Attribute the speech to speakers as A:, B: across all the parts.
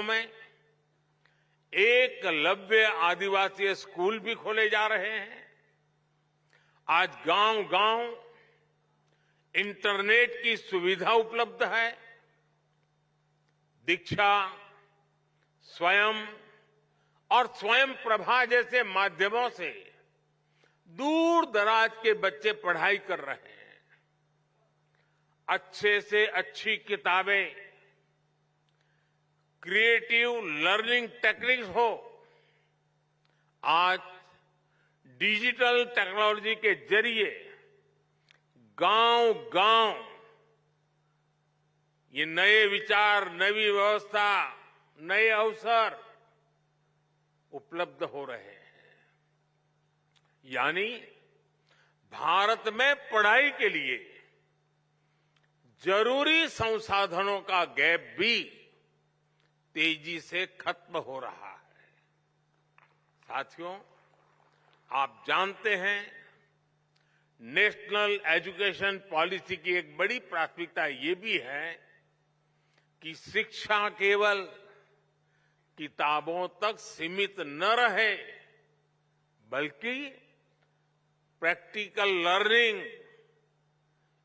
A: में एकलव्य आदिवासी स्कूल भी खोले जा रहे हैं। आज गांव-गांव इंटरनेट की सुविधा उपलब्ध है। दीक्षा, स्वयं और स्वयं प्रभा जैसे माध्यमों से दूर दराज के बच्चे पढ़ाई कर रहे हैं। अच्छे से अच्छी किताबें, क्रिएटिव लर्निंग टेक्निक्स हो, आज डिजिटल टेक्नोलॉजी के जरिए गांव-गांव ये नए विचार, नई व्यवस्था, नए अवसर उपलब्ध हो रहे हैं। यानी भारत में पढ़ाई के लिए जरूरी संसाधनों का गैप भी तेजी से खत्म हो रहा है। साथियों, आप जानते हैं, नेशनल एजुकेशन पॉलिसी की एक बड़ी प्राथमिकता ये भी है कि शिक्षा केवल किताबों तक सीमित न रहे, बल्कि प्रैक्टिकल लर्निंग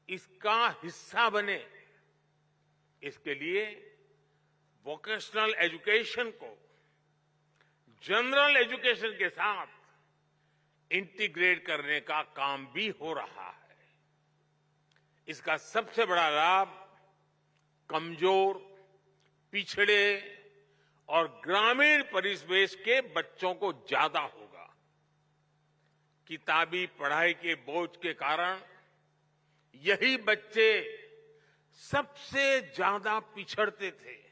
A: इसका हिस्सा बने। इसके लिए वोकेशनल एजुकेशन को जनरल एजुकेशन के साथ इंटीग्रेट करने का काम भी हो रहा है। इसका सबसे बड़ा लाभ कमजोर, पिछड़े और ग्रामीण परिवेश के बच्चों को ज्यादा होगा। किताबी पढ़ाई के बोझ के कारण यही बच्चे सबसे ज्यादा पिछड़ते थे।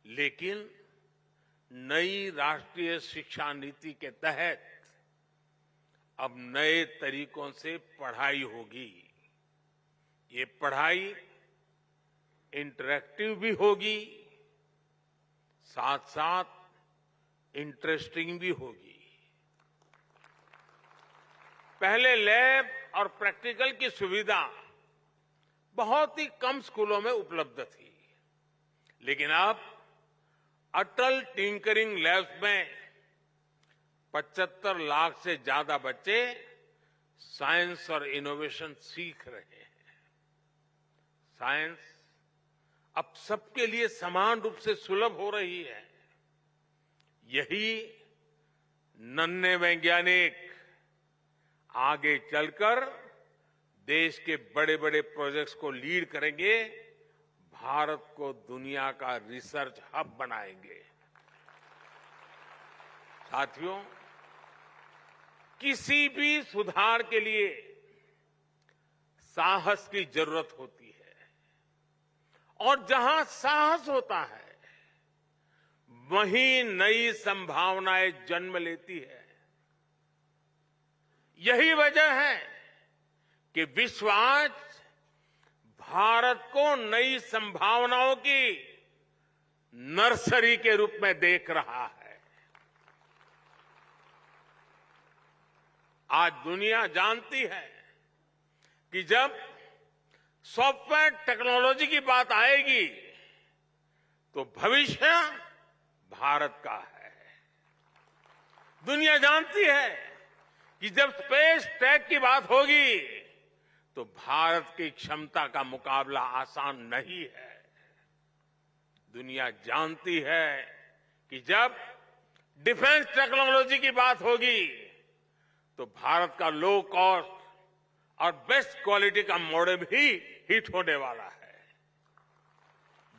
A: लेकिन नई राष्ट्रीय शिक्षा नीति के तहत अब नए तरीकों से पढ़ाई होगी। ये पढ़ाई इंटरैक्टिव भी होगी, साथ साथ इंटरेस्टिंग भी होगी। पहले लैब और प्रैक्टिकल की सुविधा बहुत ही कम स्कूलों में उपलब्ध थी, लेकिन अब अटल टिंकरिंग लैब्स में 75 लाख से ज्यादा बच्चे साइंस और इनोवेशन सीख रहे हैं। साइंस अब सबके लिए समान रूप से सुलभ हो रही है। यही नन्हे वैज्ञानिक आगे चलकर देश के बड़े-बड़े प्रोजेक्ट्स को लीड करेंगे, भारत को दुनिया का रिसर्च हब बनाएंगे। साथियों, किसी भी सुधार के लिए साहस की जरूरत होती है, और जहां साहस होता है वहीं नई संभावनाएं जन्म लेती है। यही वजह है कि विश्व आज भारत को नई संभावनाओं की नर्सरी के रूप में देख रहा है। आज दुनिया जानती है कि जब सॉफ्टवेयर टेक्नोलॉजी की बात आएगी तो भविष्य भारत का है। दुनिया जानती है कि जब स्पेस टेक की बात होगी तो भारत की क्षमता का मुकाबला आसान नहीं है। दुनिया जानती है कि जब डिफेंस टेक्नोलॉजी की बात होगी तो भारत का लो कॉस्ट और बेस्ट क्वालिटी का मॉडल भी हिट होने वाला है।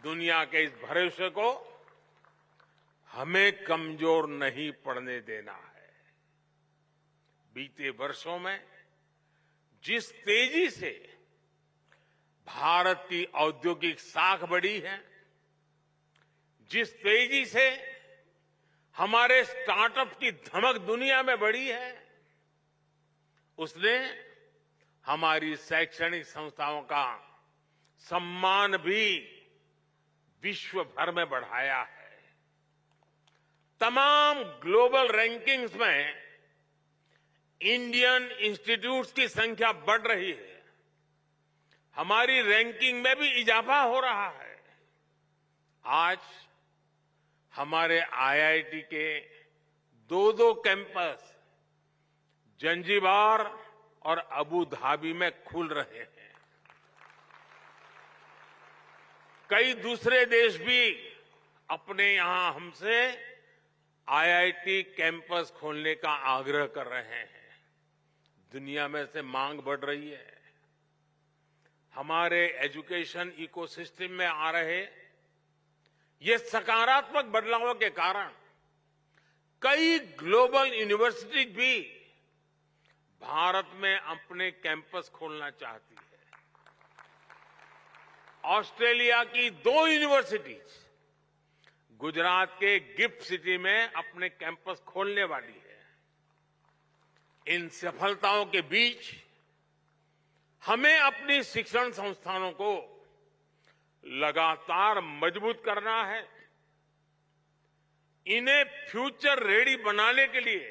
A: दुनिया के इस भरोसे को हमें कमजोर नहीं पड़ने देना है। बीते वर्षों में जिस तेजी से भारत की औद्योगिक साख बढ़ी है, जिस तेजी से हमारे स्टार्टअप की धमक दुनिया में बढ़ी है, उसने हमारी शैक्षणिक संस्थाओं का सम्मान भी विश्व भर में बढ़ाया है। तमाम ग्लोबल रैंकिंग्स में इंडियन इंस्टीट्यूट्स की संख्या बढ़ रही है। हमारी रैंकिंग में भी इजाफा हो रहा है। आज हमारे आईआईटी के दो कैंपस जंजीबार और अबू धाबी में खुल रहे हैं। कई दूसरे देश भी अपने यहां हमसे आईआईटी कैंपस खोलने का आग्रह कर रहे हैं। दुनिया में से मांग बढ़ रही है। हमारे एजुकेशन इकोसिस्टम में आ रहे ये सकारात्मक बदलावों के कारण कई ग्लोबल यूनिवर्सिटीज भी भारत में अपने कैंपस खोलना चाहती है। ऑस्ट्रेलिया की 2 यूनिवर्सिटीज गुजरात के गिफ्ट सिटी में अपने कैंपस खोलने वाली है। इन सफलताओं के बीच हमें अपनी शिक्षण संस्थानों को लगातार मजबूत करना है। इन्हें फ्यूचर रेडी बनाने के लिए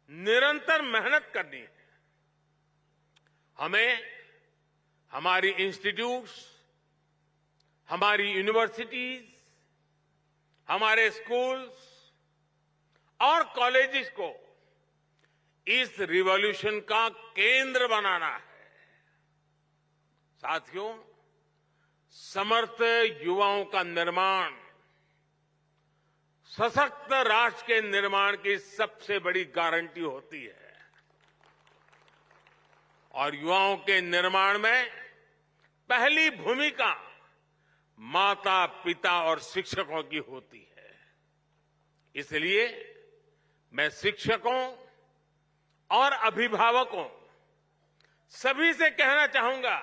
A: निरंतर मेहनत करनी है। हमें हमारी इंस्टीट्यूट्स, हमारी यूनिवर्सिटीज, हमारे स्कूल्स और कॉलेजेस को इस रिवॉल्यूशन का केंद्र बनाना है। साथियों, समर्थ युवाओं का निर्माण सशक्त राष्ट्र के निर्माण की सबसे बड़ी गारंटी होती है और युवाओं के निर्माण में पहली भूमिका माता, पिता और शिक्षकों की होती है। इसलिए मैं शिक्षकों और अभिभावकों सभी से कहना चाहूंगा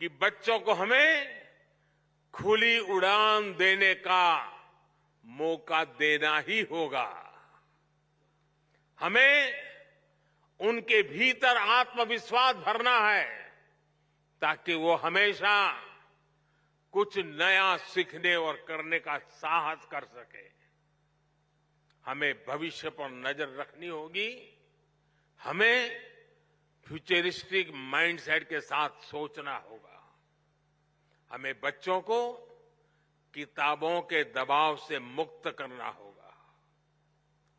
A: कि बच्चों को हमें खुली उड़ान देने का मौका देना ही होगा। हमें उनके भीतर आत्मविश्वास भरना है ताकि वो हमेशा कुछ नया सीखने और करने का साहस कर सके। हमें भविष्य पर नजर रखनी होगी। हमें फ्यूचरिस्टिक माइंडसेट के साथ सोचना होगा। हमें बच्चों को किताबों के दबाव से मुक्त करना होगा।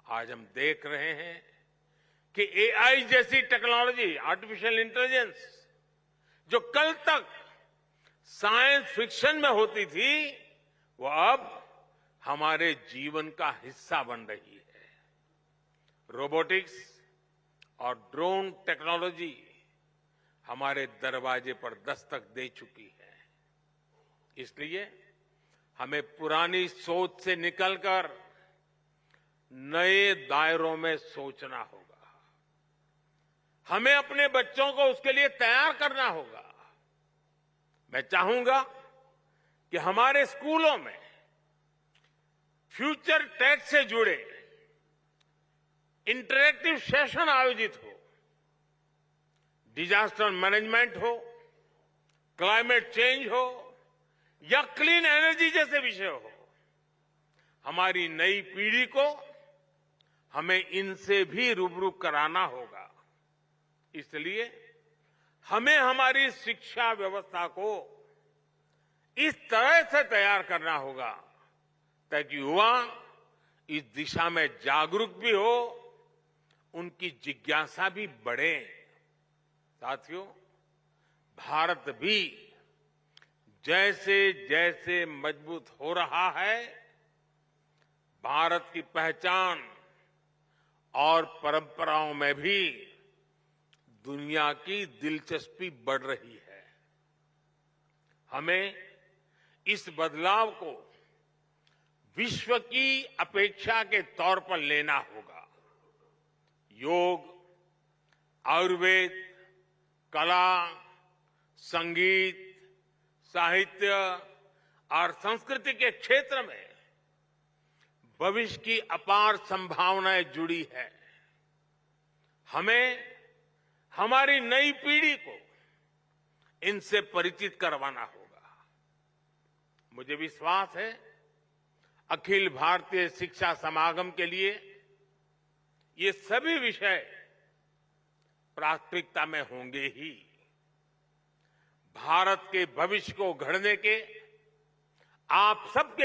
A: आज हम देख रहे हैं कि एआई जैसी टेक्नोलॉजी, आर्टिफिशियल इंटेलिजेंस, जो कल तक साइंस फिक्शन में होती थी, वो अब हमारे जीवन का हिस्सा बन रही है। रोबोटिक्स और ड्रोन टेक्नोलॉजी हमारे दरवाजे पर दस्तक दे चुकी है। इसलिए हमें पुरानी सोच से निकलकर नए दायरों में सोचना होगा। हमें अपने बच्चों को उसके लिए तैयार करना होगा। मैं चाहूंगा कि हमारे स्कूलों में फ्यूचर टेक से जुड़े इंटरैक्टिव सेशन आयोजित हो। डिजास्टर मैनेजमेंट हो, क्लाइमेट चेंज हो या क्लीन एनर्जी जैसे विषय हो, हमारी नई पीढ़ी को हमें इनसे भी रूबरू कराना होगा। इसलिए हमें हमारी शिक्षा व्यवस्था को इस तरह से तैयार करना होगा ताकि युवा इस दिशा में जागरूक भी हो, उनकी जिज्ञासा भी बढ़े। साथियों, भारत भी जैसे जैसे मजबूत हो रहा है, भारत की पहचान और परंपराओं में भी दुनिया की दिलचस्पी बढ़ रही है। हमें इस बदलाव को विश्व की अपेक्षा के तौर पर लेना होगा। योग, आयुर्वेद, कला, संगीत, साहित्य और संस्कृति के क्षेत्र में भविष्य की अपार संभावनाएं जुड़ी है। हमें हमारी नई पीढ़ी को इनसे परिचित करवाना होगा। मुझे विश्वास है अखिल भारतीय शिक्षा समागम के लिए ये सभी विषय प्राथमिकता में होंगे ही। भारत के भविष्य को गढ़ने के आप सबके